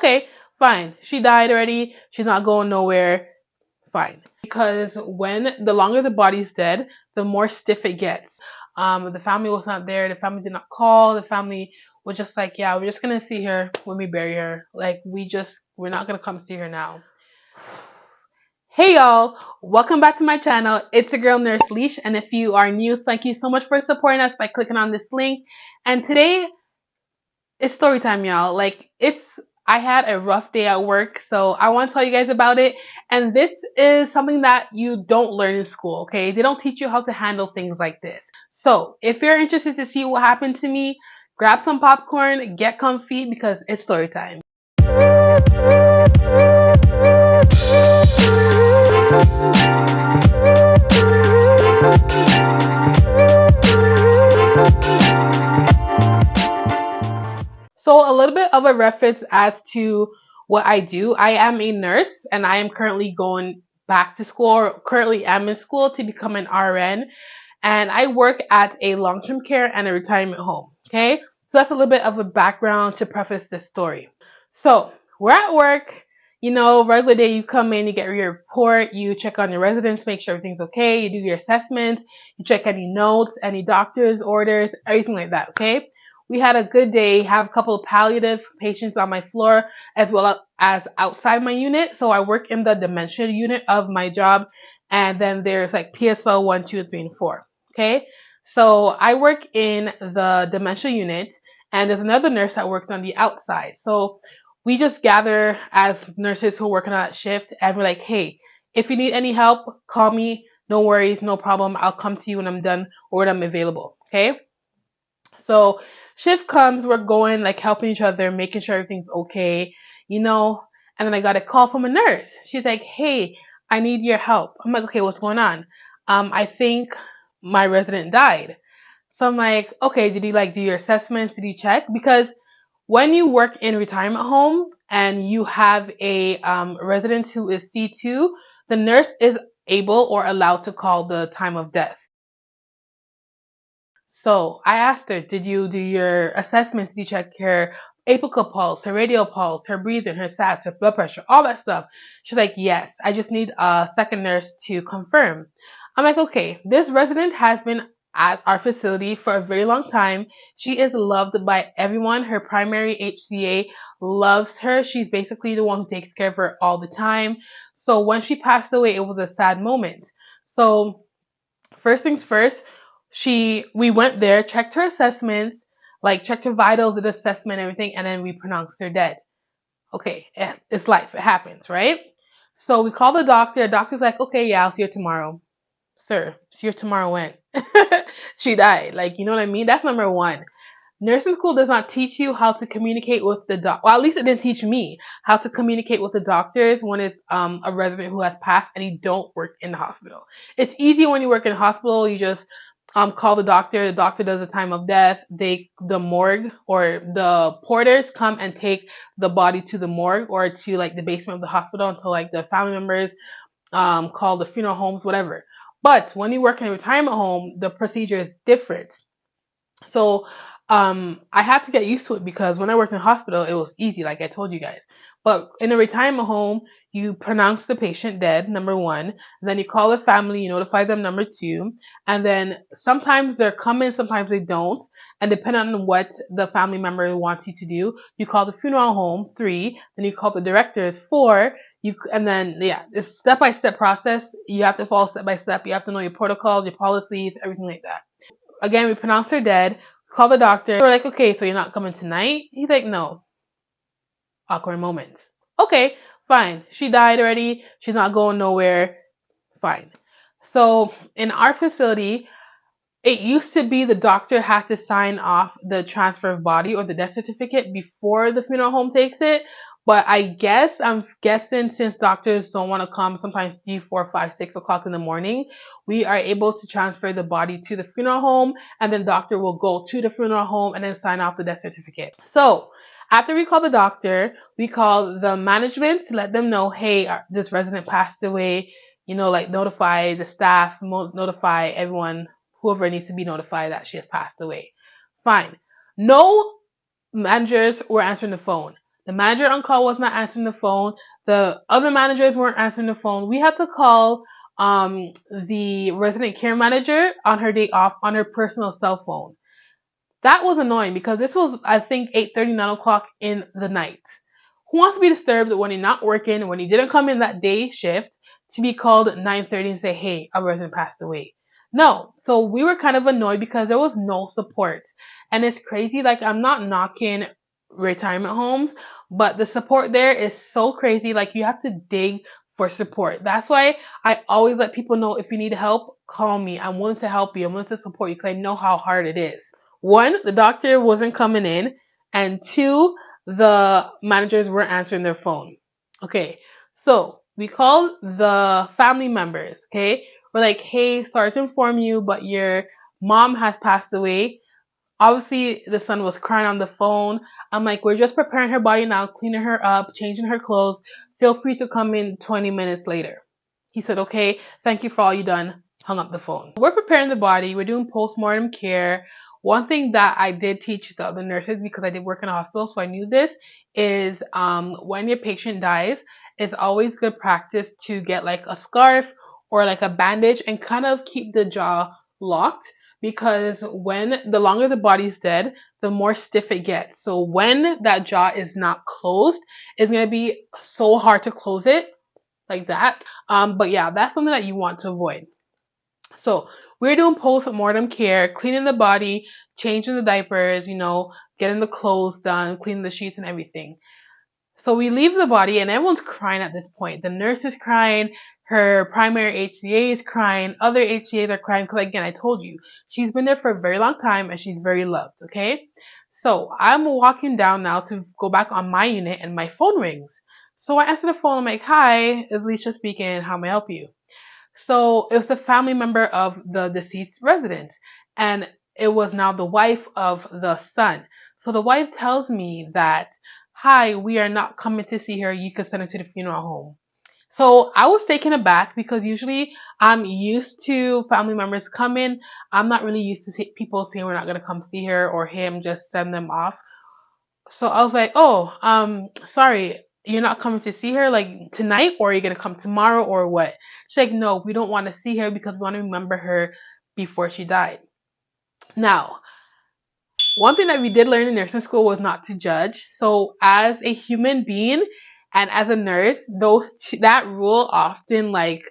Okay, fine. She died already. She's not going nowhere. Fine. Because when the longer the body's dead, the more stiff it gets. The family was not there. The family did not call. The family was just like, yeah, we're just gonna see her when we bury her. Like we're not gonna come see her now. Hey y'all, welcome back to my channel. It's your girl Nurse Leash, and if you are new, thank you so much for supporting us by clicking on this link. And today it's story time, y'all. I had a rough day at work, so I want to tell you guys about it. And this is something that you don't learn in school, okay? They don't teach you how to handle things like this. So if you're interested to see what happened to me, grab some popcorn, get comfy because it's story time. So a little bit of a reference as to what I do. I am a nurse and I am currently going back to school, or currently am in school to become an RN. And I work at a long-term care and a retirement home. Okay. So that's a little bit of a background to preface this story. So we're at work, regular day, you come in, you get your report, you check on your residents, make sure everything's okay, you do your assessments, you check any notes, any doctor's orders, everything like that, okay? We had a good day, have a couple of palliative patients on my floor as well as outside my unit. So I work in the dementia unit of my job, and then there's like PSL 1, 2, 3, and 4, okay? So I work in the dementia unit, and there's another nurse that works on the outside. So we just gather as nurses who work on that shift, and we're like, hey, if you need any help, call me. No worries, no problem. I'll come to you when I'm done or when I'm available. Okay. So shift comes, we're going, like helping each other, making sure everything's okay, and then I got a call from a nurse. She's like, hey, I need your help. I'm like, okay, what's going on? I think my resident died. So I'm like, okay, did he do your assessments? Did he check? Because when you work in retirement home and you have a resident who is C2, the nurse is able or allowed to call the time of death. So I asked her, did you do your assessments? Did you check her apical pulse, her radial pulse, her breathing, her SATs, her blood pressure, all that stuff? She's like, yes, I just need a second nurse to confirm. I'm like, okay, this resident has been at our facility for a very long time. She is loved by everyone. Her primary HCA loves her. She's basically the one who takes care of her all the time. So when she passed away, it was a sad moment. So first things first, we went there, checked her assessments, checked her vitals, did assessment, everything, and then we pronounced her dead. Okay, it's life, it happens, right? So we called the doctor. The doctor's like, okay, yeah, I'll see her tomorrow. Sir, see her tomorrow when? She died. You know what I mean? That's number one. Nursing school does not teach you how to communicate with the doc. Well, at least it didn't teach me how to communicate with the doctors when it's a resident who has passed and you don't work in the hospital. It's easy when you work in a hospital. You just call the doctor. The doctor does the time of death. The morgue or the porters come and take the body to the morgue or to the basement of the hospital until the family members call the funeral homes, whatever. But when you work in a retirement home, the procedure is different. So I had to get used to it because when I worked in a hospital, it was easy, like I told you guys. But in a retirement home, you pronounce the patient dead, number one. Then you call the family, you notify them, number two. And then sometimes they're coming, sometimes they don't. And depending on what the family member wants you to do, you call the funeral home, three. Then you call the directors, four. It's step-by-step process. You have to follow step by step. You have to know your protocols, your policies, everything like that. Again, we pronounced her dead, call the doctor. We're like, okay, so you're not coming tonight? He's like, no. Awkward moment. Okay, fine. She died already. She's not going nowhere. Fine. So in our facility, it used to be the doctor had to sign off the transfer of body or the death certificate before the funeral home takes it. But I'm guessing since doctors don't want to come sometimes 3, 4, 5, 6 o'clock in the morning, we are able to transfer the body to the funeral home, and then doctor will go to the funeral home and then sign off the death certificate. So after we call the doctor, we call the management to let them know, hey, this resident passed away, notify the staff, notify everyone, whoever needs to be notified that she has passed away. Fine. No managers were answering the phone. The manager on call was not answering the phone. The other managers weren't answering the phone. We had to call the resident care manager on her day off on her personal cell phone. That was annoying because this was, I think, 8:30, 9 o'clock in the night. Who wants to be disturbed when you're not working, when you didn't come in that day shift, to be called at 9:30 and say, hey, a resident passed away? No. So we were kind of annoyed because there was no support. And it's crazy. Like, I'm not knocking retirement homes, but the support there is so crazy. Like, you have to dig for support. That's why I always let people know, if you need help, call me. I'm willing to help you. I'm willing to support you because I know how hard it is. One, the doctor wasn't coming in, and two, the managers weren't answering their phone. Okay, so we called the family members. Okay, we're like, hey, sorry to inform you, but your mom has passed away. Obviously, the son was crying on the phone. I'm like, we're just preparing her body now, cleaning her up, changing her clothes. Feel free to come in 20 minutes later. He said, okay, thank you for all you done. Hung up the phone. We're preparing the body. We're doing postmortem care. One thing that I did teach the other nurses, because I did work in a hospital, so I knew this, is when your patient dies, it's always good practice to get like a scarf or like a bandage and kind of keep the jaw locked, because when the longer the body's dead, the more stiff it gets. So when that jaw is not closed, it's going to be so hard to close it like that. But yeah, that's something that you want to avoid. So we're doing post-mortem care, cleaning the body, changing the diapers, getting the clothes done, cleaning the sheets and everything. So we leave the body and everyone's crying at this point. The nurse is crying, her primary HCA is crying, other HCAs are crying because, again, I told you, she's been there for a very long time and she's very loved, okay? So I'm walking down now to go back on my unit and my phone rings. So I answer the phone, I'm like, hi, it's Lisa speaking, how may I help you? So it was a family member of the deceased resident, and it was now the wife of the son. So the wife tells me that, hi, we are not coming to see her. You can send her to the funeral home. So I was taken aback because usually I'm used to family members coming. I'm not really used to people saying we're not going to come see her or him just send them off. So I was like, oh, sorry, you're not coming to see her like tonight, or are you gonna come tomorrow, or what? She's like, no, we don't want to see her because we want to remember her before she died. Now, one thing that we did learn in nursing school was not to judge. So as a human being and as a nurse, that rule often like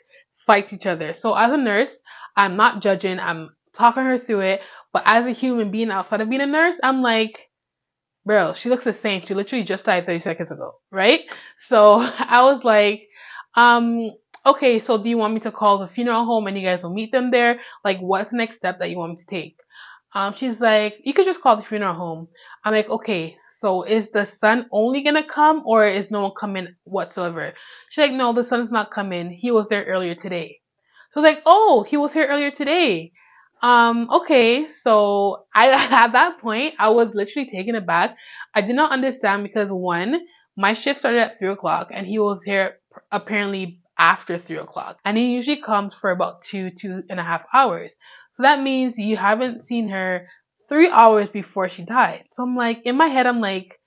fights each other. So as a nurse, I'm not judging, I'm talking her through it. But as a human being outside of being a nurse, I'm like, bro, she looks the same. She literally just died 30 seconds ago, right? So I was like, okay, so do you want me to call the funeral home and you guys will meet them there? Like, what's the next step that you want me to take? She's like, you could just call the funeral home. I'm like, okay, so is the son only gonna come or is no one coming whatsoever? She's like, no, the son's not coming. He was there earlier today. So I was like, oh, he was here earlier today. Okay, so I at that point I was literally taken aback. I did not understand because one, my shift started at 3 o'clock and he was here apparently after 3 o'clock. And he usually comes for about 2.5 hours. So that means you haven't seen her 3 hours before she died. So I'm like, in my head, I'm like,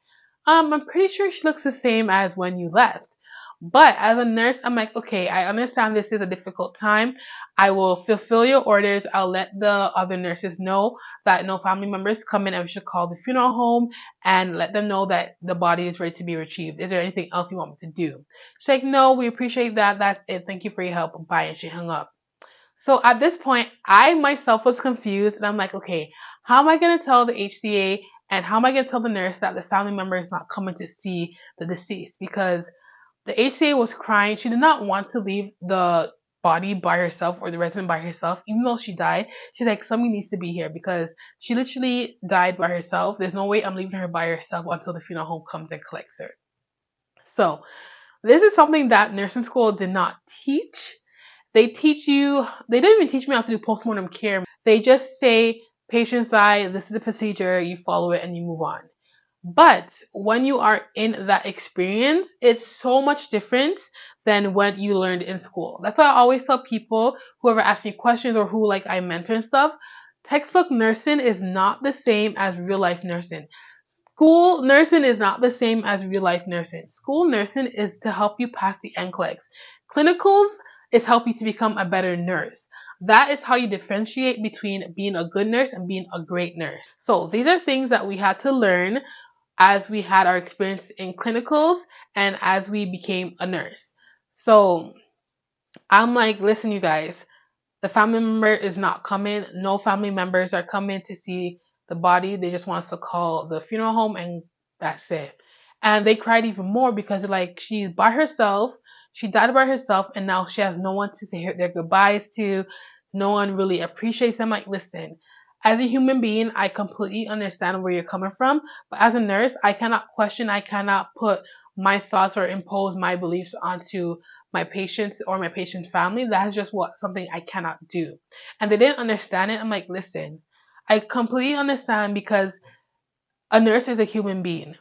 I'm pretty sure she looks the same as when you left. But as a nurse, I'm like, okay, I understand this is a difficult time. I will fulfill your orders. I'll let the other nurses know that no family members come in and we should call the funeral home and let them know that the body is ready to be retrieved. Is there anything else you want me to do? She's like, no, we appreciate that. That's it. Thank you for your help. Bye. And she hung up. So at this point, I myself was confused and I'm like, okay, how am I going to tell the HCA and how am I going to tell the nurse that the family member is not coming to see the deceased? Because the HCA was crying. She did not want to leave the body by herself or the resident by herself, even though she died. She's like, somebody needs to be here because she literally died by herself. There's no way I'm leaving her by herself until the funeral home comes and collects her. So this is something that nursing school did not teach. They didn't even teach me how to do postmortem care. They just say, patients die, this is a procedure, you follow it and you move on. But when you are in that experience, it's so much different than what you learned in school. That's why I always tell people, whoever asks me questions or who like I mentor and stuff, textbook nursing is not the same as real life nursing. School nursing is not the same as real life nursing. School nursing is to help you pass the NCLEX. Clinicals is help you to become a better nurse. That is how you differentiate between being a good nurse and being a great nurse. So these are things that we had to learn as we had our experience in clinicals and as we became a nurse. So I'm like, listen, you guys, the family member is not coming. No family members are coming to see the body. They just want us to call the funeral home and that's it. And they cried even more because like she's by herself. She died by herself and now she has no one to say their goodbyes to. No one really appreciates them. Like, listen, as a human being, I completely understand where you're coming from. But as a nurse, I cannot question, I cannot put my thoughts or impose my beliefs onto my patients or my patient's family. That is just what something I cannot do. And they didn't understand it. I'm like, listen, I completely understand because a nurse is a human being.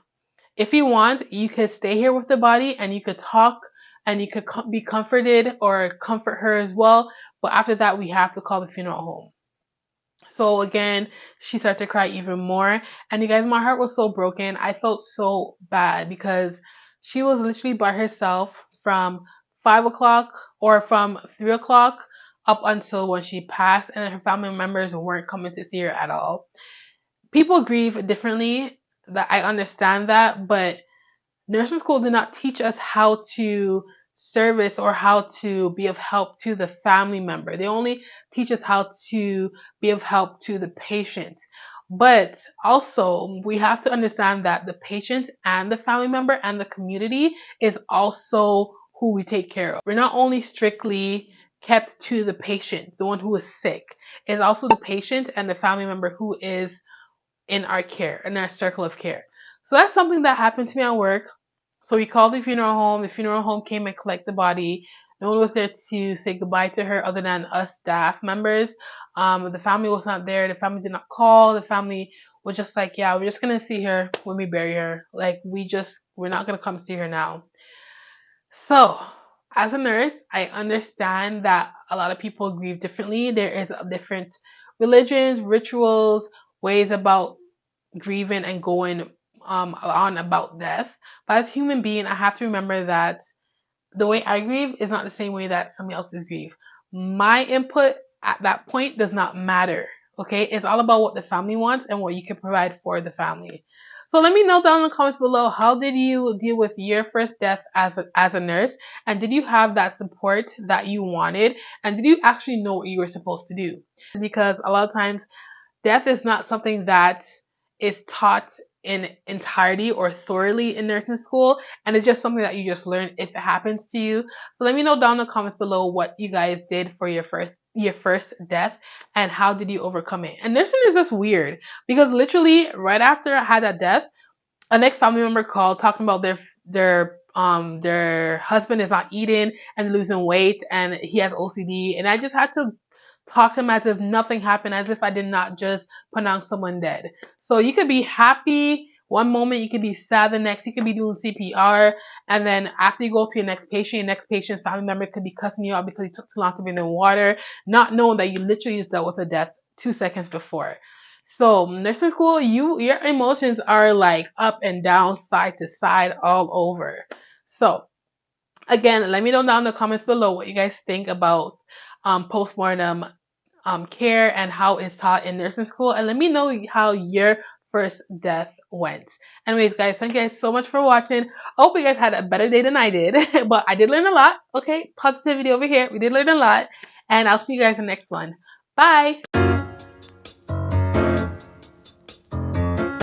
If you want, you could stay here with the body and you could talk and you could be comforted or comfort her as well. But after that, we have to call the funeral home. So again, she started to cry even more. And you guys, my heart was so broken. I felt so bad because she was literally by herself from 5 o'clock or from 3 o'clock up until when she passed, and her family members weren't coming to see her at all. People grieve differently. That I understand that, but nursing school did not teach us how to service or how to be of help to the family member. They only teach us how to be of help to the patient. But also, we have to understand that the patient and the family member and the community is also who we take care of. We're not only strictly kept to the patient, the one who is sick. It's also the patient and the family member who is in our care, in our circle of care. So that's something that happened to me at work. So we called the funeral home. The funeral home came and collected the body. No one was there to say goodbye to her other than us staff members. The family was not there. The family did not call. The family was just like, yeah, we're just gonna see her when we bury her. Like we're not gonna come see her now. So as a nurse, I understand that a lot of people grieve differently. There is different religions, rituals, ways about grieving and going on about death. But as a human being, I have to remember that the way I grieve is not the same way that somebody else's grieve. My input at that point does not matter. Okay, it's all about what the family wants and what you can provide for the family. So let me know down in the comments below, how did you deal with your first death as a nurse, and did you have that support that you wanted, and did you actually know what you were supposed to do? Because a lot of times death is not something that is taught in entirety or thoroughly in nursing school, and it's just something that you just learn if it happens to you. So let me know down in the comments below what you guys did for your first death and how did you overcome it. And nursing is just weird because literally right after I had that death, a next family member called talking about their husband is not eating and losing weight and he has OCD, and I just had to talk to him as if nothing happened, as if I did not just pronounce someone dead. So you could be happy one moment, you could be sad the next, you could be doing CPR, and then after you go to your next patient's family member could be cussing you out because you took too long to bring them water, not knowing that you literally just dealt with a death 2 seconds before. So nursing school, your emotions are like up and down, side to side, all over. So again, let me know down in the comments below what you guys think about postmortem care and how it's taught in nursing school, and let me know how your first death went. Anyways, guys, thank you guys so much for watching. I hope you guys had a better day than I did, but I did learn a lot. Okay, positivity over here. We did learn a lot, and I'll see you guys in the next one. Bye.